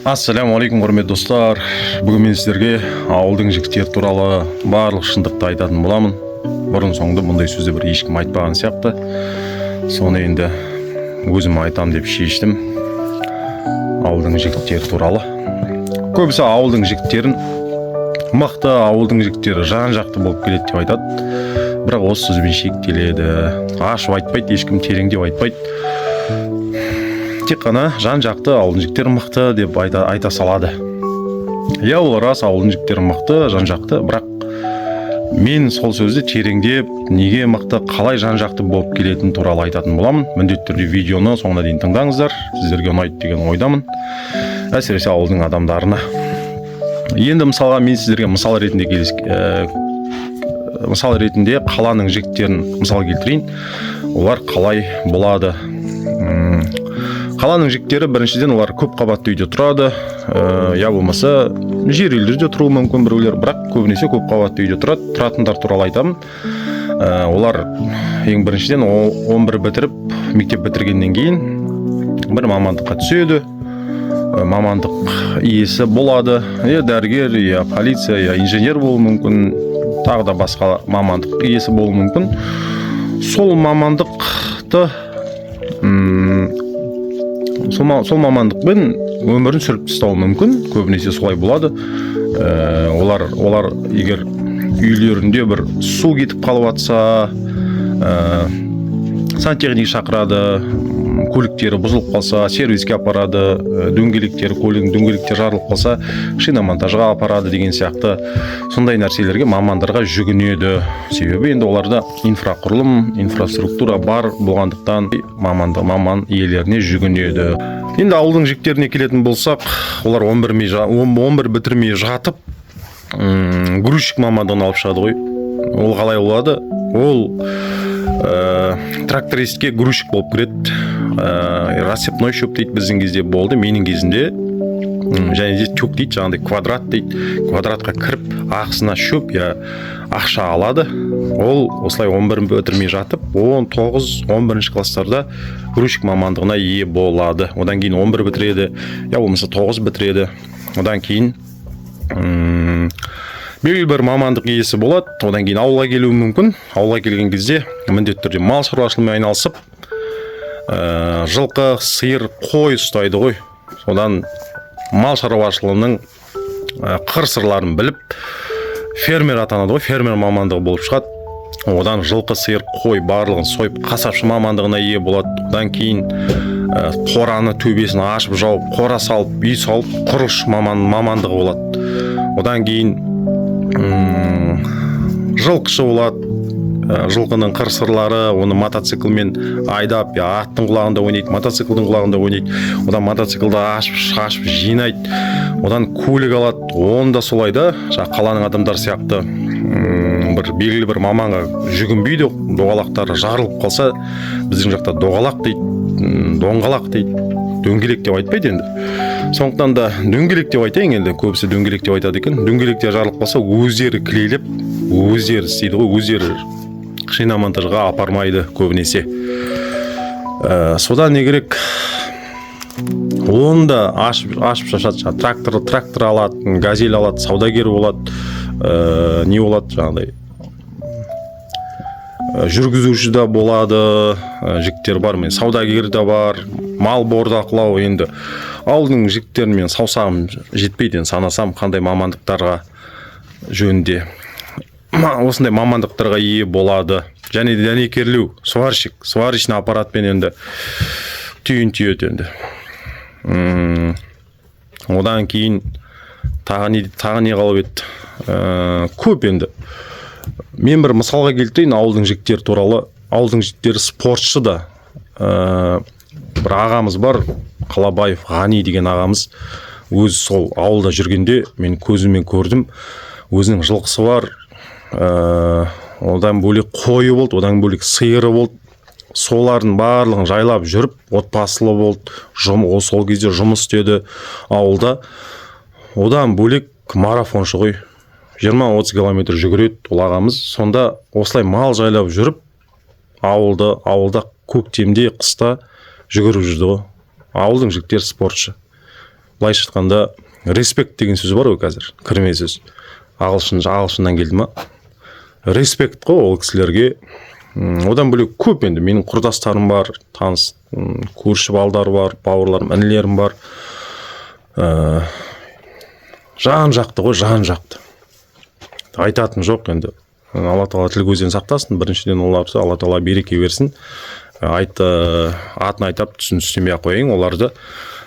Ассаляму алейкум, құрметті достар. Бүгін мен сіздерге ауылдың жігіттері туралы барлық шындықты айтатын боламын. Бұрын соңды мұндай сөзді бір ешкім айтпаған сияқты. Соны енді өзім айтам деп шештім. Ауылдың жігіттері туралы. Көбісі ауылдың жігіттерін мықты, ауылдың жігіттері жан-жақты болып келеді деп айтады. Бірақ осы сөзбен шектеледі. Ашып айтпайды, ешкім тереңдеп айтпайды. Тек қана жан-жақты ауылдың жігіттері мықты деп айта салады. Иә, ол рас, ауылдың жігіттері мықты, жан-жақты, бірақ мен сол сөзді тереңдеп, неге мықты, қалай жан-жақты болып келетін туралы айтатын боламын. Міндетті түрде видеоны соңына дейін тыңдаңыздар. Сіздерге ұнайды деген ойдамын. Әсіресе ауылдың адамдарына. Енді мысалға мен сіздерге мысал ретінде қаланың жігіттерін мысал келтірейін. Олар қалай болады? Қаланың жігіттері біріншіден олар көп қабатты үйде тұрады, я болмаса жер үйлерде тұруы мүмкін біреулер, бірақ көбінесе көп қабатты үйде тұрады. Тұратындар туралы айтамын. Олар ең біріншіден 11 бітіріп, мектеп бітіргеннен кейін бір мамандыққа түседі. Мамандық иесі болады, дәрігер, полиция, инженер болуы мүмкін, тағы да басқа мамандық иесі болуы мүмкін. Сол мамандықты сол мамандықпен өмірін сүріп тастауы мүмкін, көбінесе солай болады. Олар егер үйлерінде бір су кетіп қалып жатса, сантехник шақырады, көліктері бұзылып қалса, сервиске апарады, көліктің дөңгелектері жарылып қалса, шиномонтажға апарады деген сияқты сондай нәрселерге мамандарға жүгінеді. Себебі енді оларда инфраструктура бар болғандықтан маман иелеріне жүгінеді. Енді ауылдың жігіттеріне келетін болсақ, олар 11 бітірмей жатып, грузчик мамандығын алып шығады ғой. Ол қалай болады? Ол трактористке грузчик болып кіреді. Рассыпной шөп дейді, біздің кезде болды, менің кезінде. Және де тюк дейді, жаңағыдай квадрат дейді. Квадратқа кіріп, ақысына шөп, ақша алады. Ол осылай 11 бітірмей жатып, 19-11 класстарда грузчик мамандығына ие болады. Одан кейін 11 бітіреді, болмаса 9 бітіреді. Одан кейін белгілі бір мамандық иесі болады. Одан кейін ауылға келуі мүмкін. Ауылға келген кезде міндетті түрде мал шаруашылығымен айналысып, жылқы, сиыр, қой ұстайды ғой. Содан мал шаруашылығының қыр-сырларын біліп, фермер атанады ғой, фермер мамандығы болып шығады. Одан жылқы, сиыр, қой барлығын сойып, қасапшы мамандығына ие болады. Одан кейін қораны төбесін ашып, жауып, қора салып, үй салып, құрылыс мамандығы болады. Одан кейін жылқышы болады. Жылқының қыр-сырлары, оны мотоциклмен айдап, аттың құлағында ойнайды, мотоциклдің құлағында ойнайды. Одан мотоциклді ашып, жинайды. Одан көлік алады. Оны да солай да, қаланың адамдар сияқты бір белгілі бір маманға жүгінбейді. Доғалақтары жарылып қалса, біздің жақта доғалақ дейді, доңғалақ дейді. Дөңгелек деп айтпайды енді. Сондықтан да дөңгелек деп айтайын енді. Көбісі дөңгелек деп айтады екен. Дөңгелекте жарылып қалса, өздері клейлеп, өздері істейді ғой, өздері шиномонтажға апармайды көбінесе. Содан не керек? Оны да ашып шашады. Трактор алады, газель алады, саудагер болады. Не болады жаңағыдай? Жүргізуші да болады, жігіттер бар, мен саудагер да бар, мал бордақылау. Енді ауылдың жігіттерін мен саусағым жетпейді, санасам қандай мамандықтарға жөнінде осындай мамандықтарға ие болады. Және де дәнекерлеу, сварщичный аппаратпен енді түйін түйеді енді. Одан кейін тағы не қалып еді? Көп енді. Мен бір мысалға келтірейін ауылдың жігіттері туралы. Ауылдың жігіттері спортшы да. Бір ағамыз бар, Қалабаев Ғани деген ағамыз. Өзі сол ауылда жүргенде мен көзіммен көрдім. Өзінің жылқысы бар. Одан бөлек қойы болды, одан бөлек сиыры болды. Солардың барлығын жайлап жүріп, отбасылы болды. Сол кезде жұмыс істеді ауылда. Одан бөлек марафоншы ғой. 20-30 километр жүгіреді ол ағамыз. Сонда осылай мал жайлап жүріп, ауылда көктемде, қыста жүгіріп жүрді ғой. Ауылдың жігіттері спортшы. былайша айтқанда респект деген сөз бар ғой қазір, кірме сөз. Ағылшыннан келді ма? Респект қой ол кісілерге. Одан бөлек көп енді менің құрдастарым бар, таныс, көрші балдар бар, бауырларым, інілерім бар. Жан жақты ғой, жан жақты. Айтатын жоқ енді. Алла Тағала тіл көзден сақтасын. Біріншіден оларды Алла Тағала береке берсін. Атын айтып түсінбей қояйын оларды.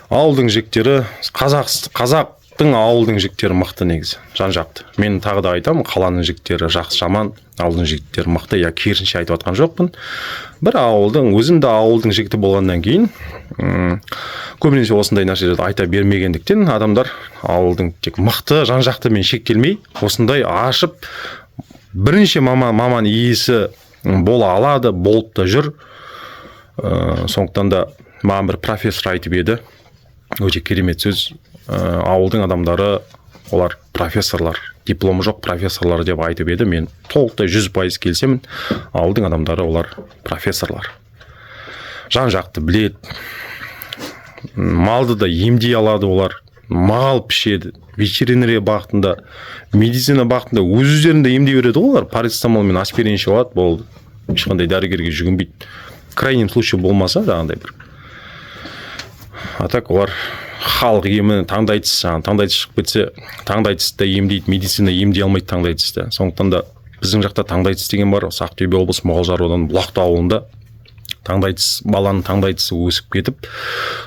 Ауылдың жігіттері, қазақтың ауылдың жігіттері мықты негізі, жан жақты. Мен тағы да айтамын, қаланың жігіттері жақсы жаман, ауылдың жігіттері мықты, я керісінше айтып жатқан жоқпын. Бір өзім де ауылдың жігіті болғаннан кейін, көбінесе осындай нәрселерді айта бермегендіктен адамдар ауылдың тек мықты, жан жақты мен шектелмей, осындай ашып, бірінші маман иесі бола алады, болып та жүр. Сондықтан да маған бір профессор айтып еді, өте керемет сөз. Ауылдың адамдары, олар профессорлар, дипломы жоқ профессорлар деп айтып еді. Мен толықтай 100% келісемін. Ауылдың адамдары, олар профессорлар. Жан жақты біледі. Малды да емдей алады олар. Мал пішеді. Ветеринария бағытында, медицина бағытында өздерінде емдей береді олар. Парацетамол мен аспирин ішіп алады, болды. Ешқандай дәрігерге жүгінбейді. Крайнем случай болмаса, жаңағыдай бір. А так олар халық емі таңдайтыс шығып кетсе, таңдайтыс да емдейді, медицина емдей алмайды таңдайтыс да. Сондықтан да біздің жақта таңдайтыс деген бар. Ақтөбе облысы Мұғалжар ауданы Бұлақты ауылында баланың таңдайтысы өсіп кетіп,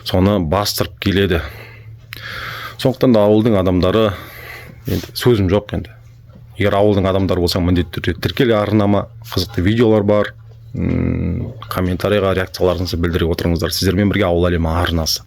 соны бастырып келеді. Сондықтан да ауылдың адамдары, енді сөзім жоқ енді. Егер ауылдың адамдары болсаң, міндетті түрде тіркел, арнама, қызықты видеолар бар. Комментарийға реакцияларыңызды білдіре отырыңыздар. Сіздермен бірге ауыл әлемі арнасы.